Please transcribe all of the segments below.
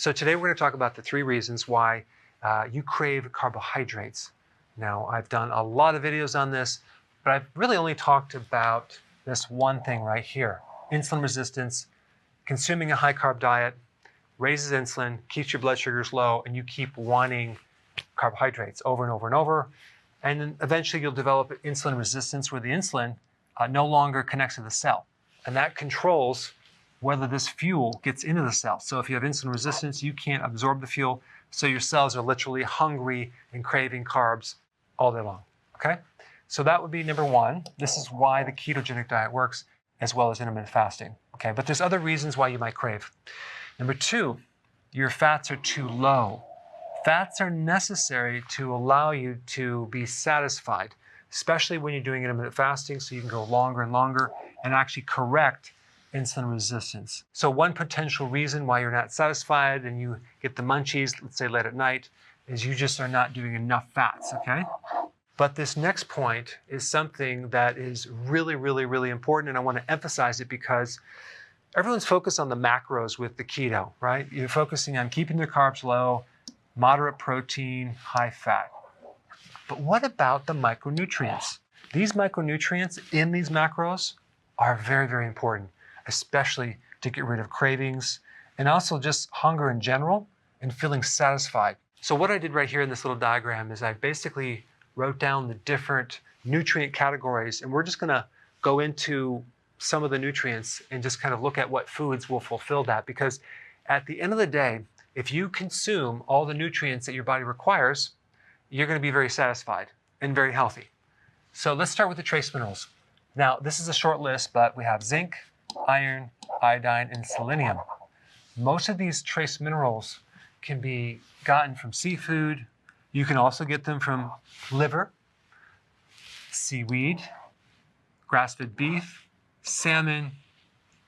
So today we're going to talk about the 3 reasons why you crave carbohydrates. Now, I've done a lot of videos on this, but I've really only talked about this one thing right here. Insulin resistance, consuming a high carb diet, raises insulin, keeps your blood sugars low, and you keep wanting carbohydrates over and over and over. And then eventually you'll develop insulin resistance where the insulin no longer connects to the cell. And that controls whether this fuel gets into the cell. So if you have insulin resistance, you can't absorb the fuel, so your cells are literally hungry and craving carbs all day long, okay? So that would be number 1. This is why the ketogenic diet works, as well as intermittent fasting, okay? But there's other reasons why you might crave. Number 2, your fats are too low. Fats are necessary to allow you to be satisfied, especially when you're doing intermittent fasting, so you can go longer and longer and actually correct insulin resistance. So one potential reason why you're not satisfied and you get the munchies, let's say late at night, is you just are not doing enough fats, okay? But this next point is something that is really, really, really important, and I want to emphasize it because everyone's focused on the macros with the keto, right? You're focusing on keeping the carbs low, moderate protein, high fat. But what about the micronutrients? These micronutrients in these macros are very, very important, especially to get rid of cravings and also just hunger in general and feeling satisfied. So what I did right here in this little diagram is I basically wrote down the different nutrient categories, and we're just gonna go into some of the nutrients and just kind of look at what foods will fulfill that, because at the end of the day, if you consume all the nutrients that your body requires, you're gonna be very satisfied and very healthy. So let's start with the trace minerals. Now, this is a short list, but we have zinc, iron, iodine, and selenium. Most of these trace minerals can be gotten from seafood. You can also get them from liver, seaweed, grass-fed beef, salmon,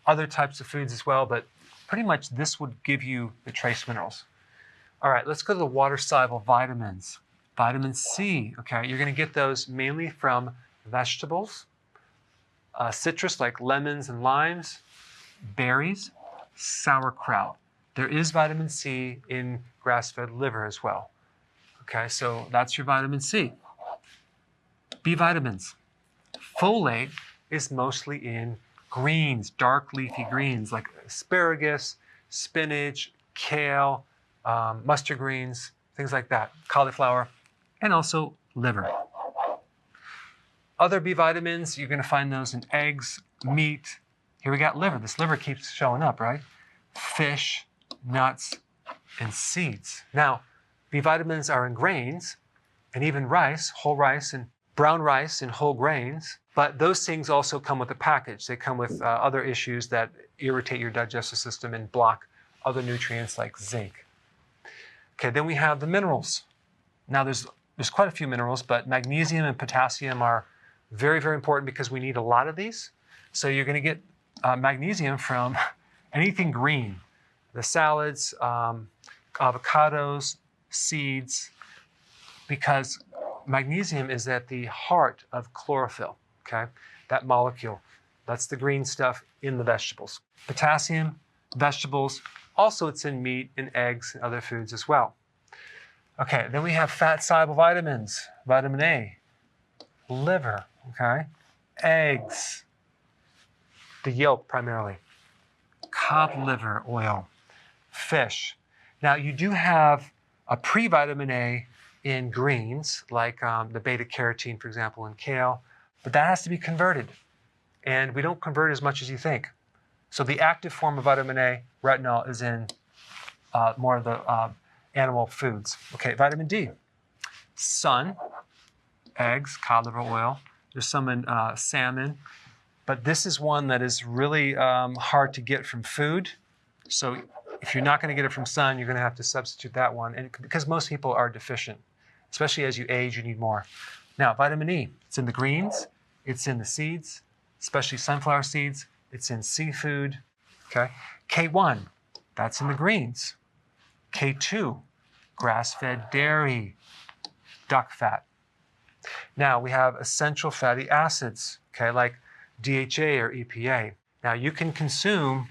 other types of foods as well, but pretty much this would give you the trace minerals. All right, let's go to the water-soluble vitamins. Vitamin C, okay, you're gonna get those mainly from vegetables, citrus like lemons and limes, berries, sauerkraut. There is vitamin C in grass-fed liver as well. Okay, so that's your vitamin C. B vitamins. Folate is mostly in greens, dark leafy greens like asparagus, spinach, kale, mustard greens, things like that, cauliflower, and also liver. Other B vitamins, you're gonna find those in eggs, meat. Here we got liver. This liver keeps showing up, right? Fish, nuts, and seeds. Now, B vitamins are in grains and even rice, whole rice and brown rice and whole grains, but those things also come with a package. They come with other issues that irritate your digestive system and block other nutrients like zinc. Okay, then we have the minerals. Now there's quite a few minerals, but magnesium and potassium are very, very important because we need a lot of these. So you're gonna get magnesium from anything green, the salads, avocados, seeds, because magnesium is at the heart of chlorophyll, okay? That molecule, that's the green stuff in the vegetables. Potassium, vegetables, also it's in meat and eggs and other foods as well. Okay, then we have fat-soluble vitamins, vitamin A, liver, okay? Eggs, the yolk primarily, cod liver oil, fish. Now you do have a pre-vitamin A in greens, like the beta-carotene, for example, in kale, but that has to be converted. And we don't convert as much as you think. So the active form of vitamin A, retinol, is in more of the animal foods. Okay, vitamin D, sun, eggs, cod liver oil. There's some in salmon, but this is one that is really hard to get from food. So if you're not going to get it from sun, you're going to have to substitute that one, and because most people are deficient, especially as you age, you need more. Now, vitamin E, it's in the greens, it's in the seeds, especially sunflower seeds, it's in seafood, okay? K1, that's in the greens. K2, grass-fed dairy, duck fat. Now, we have essential fatty acids, okay, like DHA or EPA. Now, you can consume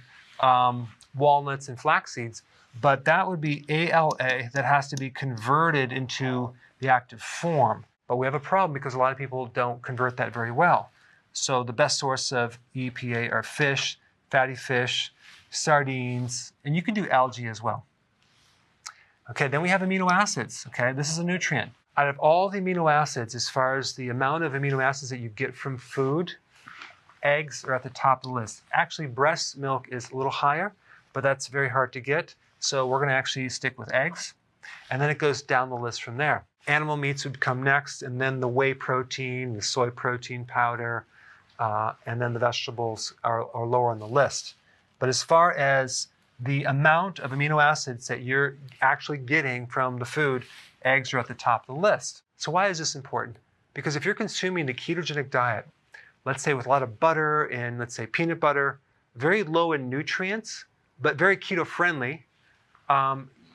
walnuts and flax seeds, but that would be ALA that has to be converted into the active form. But we have a problem because a lot of people don't convert that very well. So the best source of EPA are fish, fatty fish, sardines, and you can do algae as well. Okay, then we have amino acids. Okay, this is a nutrient. Out of all the amino acids, as far as the amount of amino acids that you get from food, eggs are at the top of the list. Actually, breast milk is a little higher, but that's very hard to get. So we're going to actually stick with eggs. And then it goes down the list from there. Animal meats would come next, and then the whey protein, the soy protein powder, and then the vegetables are lower on the list. But as far as the amount of amino acids that you're actually getting from the food, eggs are at the top of the list. So why is this important? Because if you're consuming the ketogenic diet, let's say with a lot of butter and let's say peanut butter, very low in nutrients, but very keto friendly,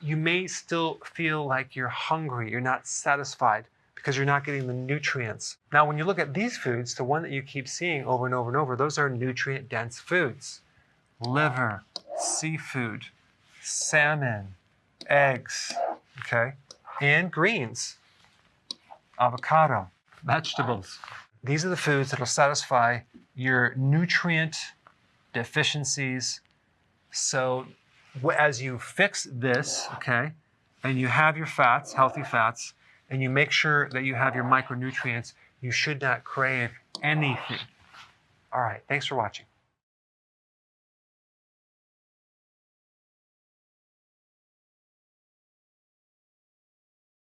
you may still feel like you're hungry, you're not satisfied because you're not getting the nutrients. Now, when you look at these foods, the one that you keep seeing over and over and over, those are nutrient-dense foods. Liver, seafood, salmon, eggs, okay? And greens, avocado, vegetables. These are the foods that will satisfy your nutrient deficiencies. So as you fix this, okay, and you have your fats, healthy fats, and you make sure that you have your micronutrients, you should not crave anything. All right, thanks for watching.